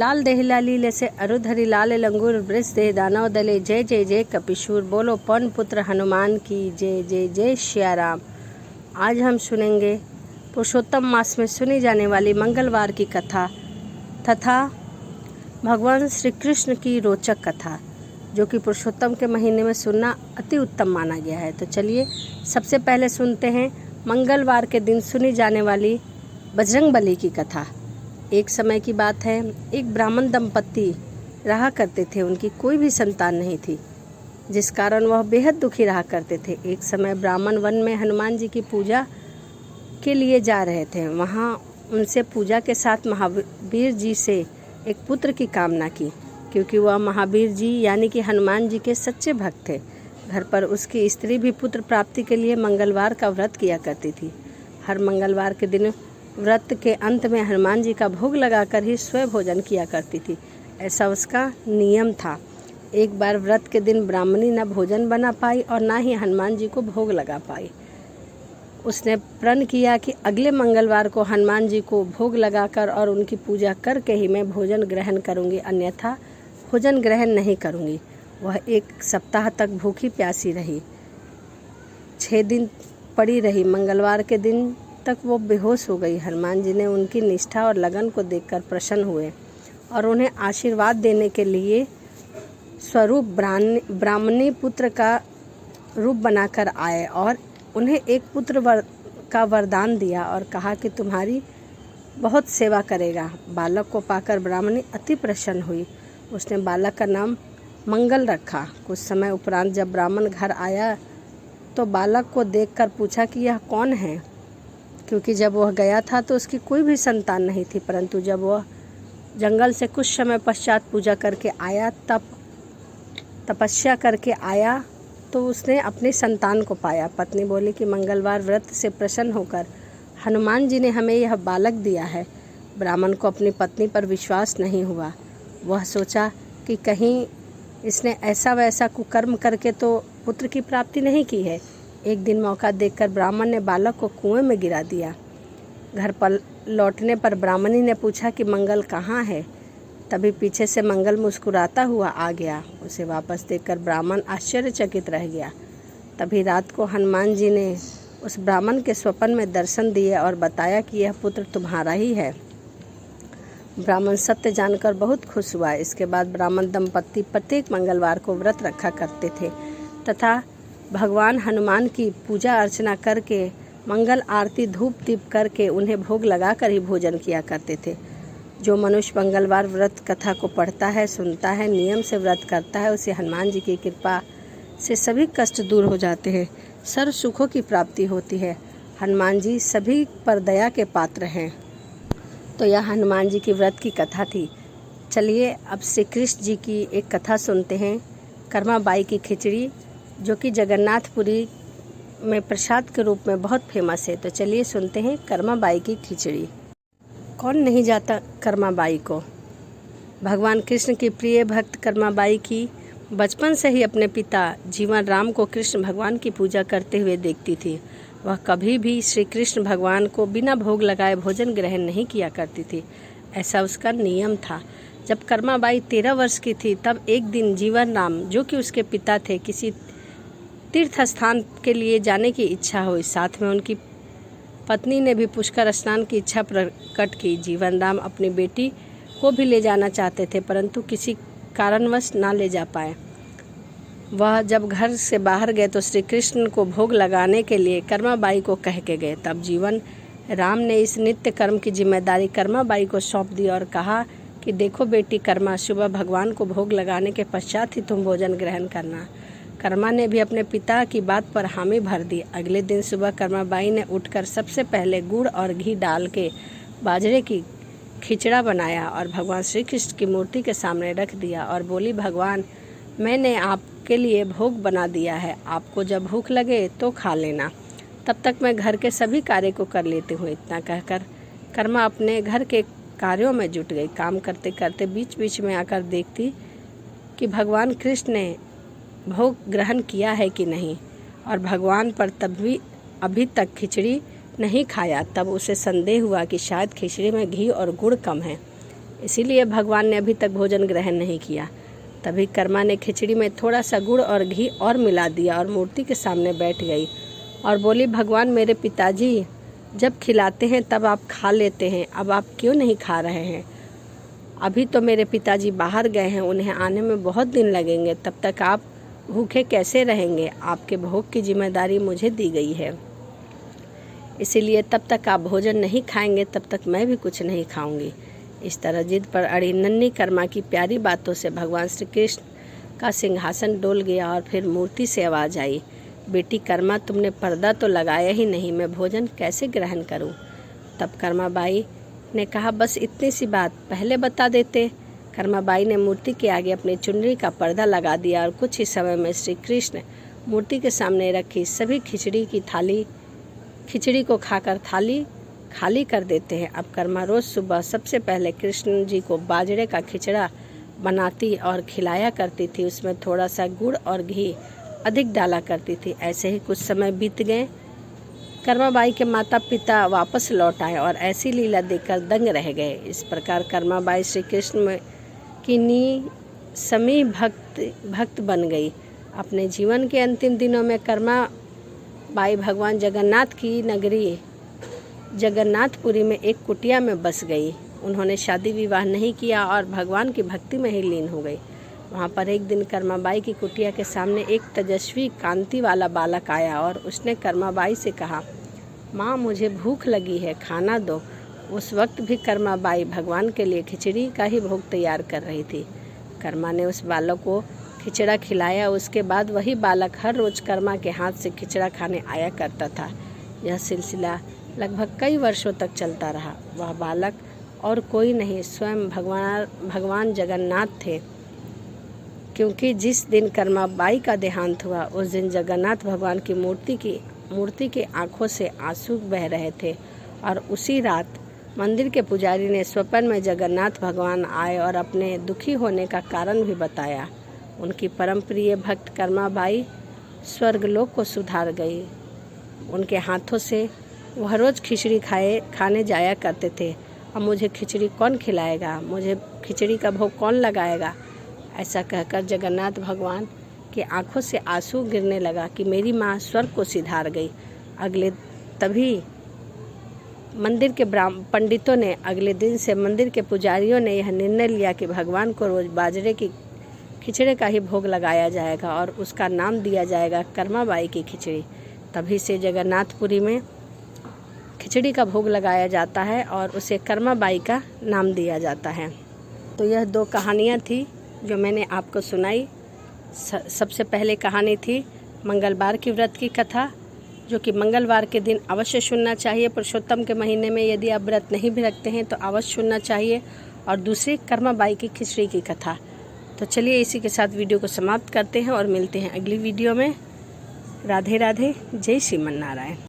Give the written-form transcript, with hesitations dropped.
लाल देहिला लीले से अरुधरी लाल लंगूर वृष देह दानव दले जय जय जय कपिशूर। बोलो पवन पुत्र हनुमान की जय जय जय श्या राम। आज हम सुनेंगे पुरुषोत्तम मास में सुनी जाने वाली मंगलवार की कथा तथा भगवान श्री कृष्ण की रोचक कथा, जो कि पुरुषोत्तम के महीने में सुनना अति उत्तम माना गया है। तो चलिए सबसे पहले सुनते हैं मंगलवार के दिन सुनी जाने वाली बजरंगबली की कथा। एक समय की बात है, एक ब्राह्मण दंपत्ति रहा करते थे। उनकी कोई भी संतान नहीं थी, जिस कारण वह बेहद दुखी रहा करते थे। एक समय ब्राह्मण वन में हनुमान जी की पूजा के लिए जा रहे थे। वहाँ उनसे पूजा के साथ महावीर जी से एक पुत्र की कामना की, क्योंकि वह महावीर जी यानी कि हनुमान जी के सच्चे भक्त थे। घर पर उसकी स्त्री भी पुत्र प्राप्ति के लिए मंगलवार का व्रत किया करती थी। हर मंगलवार के दिन व्रत के अंत में हनुमान जी का भोग लगाकर ही स्वयं भोजन किया करती थी। ऐसा उसका नियम था। एक बार व्रत के दिन ब्राह्मणी न भोजन बना पाई और ना ही हनुमान जी को भोग लगा पाई। उसने प्रण किया कि अगले मंगलवार को हनुमान जी को भोग लगाकर और उनकी पूजा करके ही मैं भोजन ग्रहण करूंगी, अन्यथा भोजन ग्रहण नहीं करूंगी। वह एक सप्ताह तक भूखी प्यासी रही, 6 दिन पड़ी रही। मंगलवार के दिन तक वो बेहोश हो गई। हनुमान जी ने उनकी निष्ठा और लगन को देखकर प्रसन्न हुए और उन्हें आशीर्वाद देने के लिए स्वरूप ब्राह्मणी पुत्र का रूप बनाकर आए और उन्हें एक पुत्र का वरदान दिया और कहा कि तुम्हारी बहुत सेवा करेगा। बालक को पाकर ब्राह्मणी अति प्रसन्न हुई। उसने बालक का नाम मंगल रखा। कुछ समय उपरांत जब ब्राह्मण घर आया तो बालक को देखकर पूछा कि यह कौन है, क्योंकि जब वह गया था तो उसकी कोई भी संतान नहीं थी। परंतु जब वह जंगल से कुछ समय पश्चात पूजा करके आया, तपस्या करके आया, तो उसने अपनी संतान को पाया। पत्नी बोली कि मंगलवार व्रत से प्रसन्न होकर हनुमान जी ने हमें यह बालक दिया है। ब्राह्मण को अपनी पत्नी पर विश्वास नहीं हुआ। वह सोचा कि कहीं इसने ऐसा वैसा कुकर्म करके तो पुत्र की प्राप्ति नहीं की है। एक दिन मौका देखकर ब्राह्मण ने बालक को कुएं में गिरा दिया। घर पर लौटने पर ब्राह्मणी ने पूछा कि मंगल कहाँ है। तभी पीछे से मंगल मुस्कुराता हुआ आ गया। उसे वापस देखकर ब्राह्मण आश्चर्यचकित रह गया। तभी रात को हनुमान जी ने उस ब्राह्मण के स्वप्न में दर्शन दिए और बताया कि यह पुत्र तुम्हारा ही है। ब्राह्मण सत्य जानकर बहुत खुश हुआ। इसके बाद ब्राह्मण दंपत्ति प्रत्येक मंगलवार को व्रत रखा करते थे तथा भगवान हनुमान की पूजा अर्चना करके मंगल आरती धूप दीप करके उन्हें भोग लगाकर ही भोजन किया करते थे। जो मनुष्य मंगलवार व्रत कथा को पढ़ता है, सुनता है, नियम से व्रत करता है, उसे हनुमान जी की कृपा से सभी कष्ट दूर हो जाते हैं, सर्व सुखों की प्राप्ति होती है। हनुमान जी सभी पर दया के पात्र हैं। तो यह हनुमान जी की व्रत की कथा थी। चलिए अब श्री कृष्ण जी की एक कथा सुनते हैं, कर्माबाई की खिचड़ी, जो कि जगन्नाथपुरी में प्रसाद के रूप में बहुत फेमस है। तो चलिए सुनते हैं कर्माबाई की खिचड़ी। कौन नहीं जाता कर्माबाई को। भगवान कृष्ण की प्रिय भक्त कर्माबाई की बचपन से ही अपने पिता जीवन राम को कृष्ण भगवान की पूजा करते हुए देखती थी। वह कभी भी श्री कृष्ण भगवान को बिना भोग लगाए भोजन ग्रहण नहीं किया करती थी। ऐसा उसका नियम था। जब कर्माबाई 13 वर्ष की थी, तब एक दिन जीवन राम, जो कि उसके पिता थे, किसी तीर्थ स्थान के लिए जाने की इच्छा हुई। साथ में उनकी पत्नी ने भी पुष्कर स्नान की इच्छा प्रकट की। जीवन राम अपनी बेटी को भी ले जाना चाहते थे, परंतु किसी कारणवश ना ले जा पाए। वह जब घर से बाहर गए तो श्री कृष्ण को भोग लगाने के लिए कर्माबाई को कह के गए। तब जीवन राम ने इस नित्य कर्म की जिम्मेदारी कर्माबाई को सौंप दी और कहा कि देखो बेटी कर्मा, सुबह भगवान को भोग लगाने के पश्चात ही तुम भोजन ग्रहण करना। कर्मा ने भी अपने पिता की बात पर हामी भर दी। अगले दिन सुबह कर्माबाई ने उठकर सबसे पहले गुड़ और घी डाल के बाजरे की खिचड़ा बनाया और भगवान श्री कृष्ण की मूर्ति के सामने रख दिया और बोली, भगवान, मैंने आपके लिए भोग बना दिया है, आपको जब भूख लगे तो खा लेना, तब तक मैं घर के सभी कार्य को कर लेती हूँ। इतना कहकर कर्मा अपने घर के कार्यों में जुट गई। काम करते करते बीच बीच में आकर देखती कि भगवान कृष्ण ने भोग ग्रहण किया है कि नहीं, और भगवान पर तब भी अभी तक खिचड़ी नहीं खाया। तब उसे संदेह हुआ कि शायद खिचड़ी में घी और गुड़ कम है। इसीलिए भगवान ने अभी तक भोजन ग्रहण नहीं किया। तभी कर्मा ने खिचड़ी में थोड़ा सा गुड़ और घी और मिला दिया और मूर्ति के सामने बैठ गई और बोली, भगवान मेरे पिताजी जब खिलाते हैं तब आप खा लेते हैं, अब आप क्यों नहीं खा रहे हैं? अभी तो मेरे पिताजी बाहर गए हैं, उन्हें आने में बहुत दिन लगेंगे, तब तक आप भूखे कैसे रहेंगे? आपके भोग की जिम्मेदारी मुझे दी गई है, इसीलिए तब तक आप भोजन नहीं खाएंगे तब तक मैं भी कुछ नहीं खाऊंगी। इस तरह जिद पर अड़ी नन्ही कर्मा की प्यारी बातों से भगवान श्री कृष्ण का सिंहासन डोल गया और फिर मूर्ति से आवाज़ आई, बेटी कर्मा तुमने पर्दा तो लगाया ही नहीं, मैं भोजन कैसे ग्रहण करूं? तब कर्माबाई ने कहा, बस इतनी सी बात पहले बता देते। कर्माबाई ने मूर्ति के आगे अपनी चुनरी का पर्दा लगा दिया और कुछ ही समय में श्री कृष्ण मूर्ति के सामने रखी सभी खिचड़ी को खाकर थाली खाली कर देते हैं। अब कर्मा रोज़ सुबह सबसे पहले कृष्ण जी को बाजरे का खिचड़ा बनाती और खिलाया करती थी। उसमें थोड़ा सा गुड़ और घी अधिक डाला करती थी। ऐसे ही कुछ समय बीत गए। कर्माबाई के माता पिता वापस लौट आए और ऐसी लीला देखकर दंग रह गए। इस प्रकार कर्माबाई श्री कृष्ण में की समी भक्त बन गई। अपने जीवन के अंतिम दिनों में कर्माबाई भगवान जगन्नाथ की नगरी जगन्नाथपुरी में एक कुटिया में बस गई। उन्होंने शादी विवाह नहीं किया और भगवान की भक्ति में ही लीन हो गई। वहाँ पर एक दिन कर्माबाई की कुटिया के सामने एक तेजस्वी कांति वाला बालक आया और उसने कर्माबाई से कहा, माँ मुझे भूख लगी है, खाना दो। उस वक्त भी कर्माबाई भगवान के लिए खिचड़ी का ही भोग तैयार कर रही थी। कर्मा ने उस बालक को खिचड़ा खिलाया। उसके बाद वही बालक हर रोज़ कर्मा के हाथ से खिचड़ा खाने आया करता था। यह सिलसिला लगभग कई वर्षों तक चलता रहा। वह बालक और कोई नहीं, स्वयं भगवान जगन्नाथ थे, क्योंकि जिस दिन कर्माबाई का देहांत हुआ उस दिन जगन्नाथ भगवान की मूर्ति के आंखों से आंसू बह रहे थे। और उसी रात मंदिर के पुजारी ने स्वप्न में जगन्नाथ भगवान आए और अपने दुखी होने का कारण भी बताया। उनकी परम प्रिय भक्त कर्माबाई स्वर्गलोक को सुधार गई। उनके हाथों से वह रोज़ खिचड़ी खाने जाया करते थे। अब मुझे खिचड़ी कौन खिलाएगा, मुझे खिचड़ी का भोग कौन लगाएगा? ऐसा कहकर जगन्नाथ भगवान की आंखों से आंसू गिरने लगा कि मेरी माँ स्वर्ग को सिधार गई। तभी मंदिर के पंडितों ने अगले दिन से मंदिर के पुजारियों ने यह निर्णय लिया कि भगवान को रोज़ बाजरे की खिचड़ी का ही भोग लगाया जाएगा और उसका नाम दिया जाएगा कर्माबाई की खिचड़ी। तभी से जगन्नाथपुरी में खिचड़ी का भोग लगाया जाता है और उसे कर्माबाई का नाम दिया जाता है। तो यह दो कहानियाँ थी जो मैंने आपको सुनाई। सबसे पहले कहानी थी मंगलवार की व्रत की कथा, जो कि मंगलवार के दिन अवश्य सुनना चाहिए। पुरुषोत्तम के महीने में यदि आप व्रत नहीं भी रखते हैं तो अवश्य सुनना चाहिए। और दूसरी कर्माबाई की खिचड़ी की कथा। तो चलिए इसी के साथ वीडियो को समाप्त करते हैं और मिलते हैं अगली वीडियो में। राधे राधे, जय श्रीमन नारायण।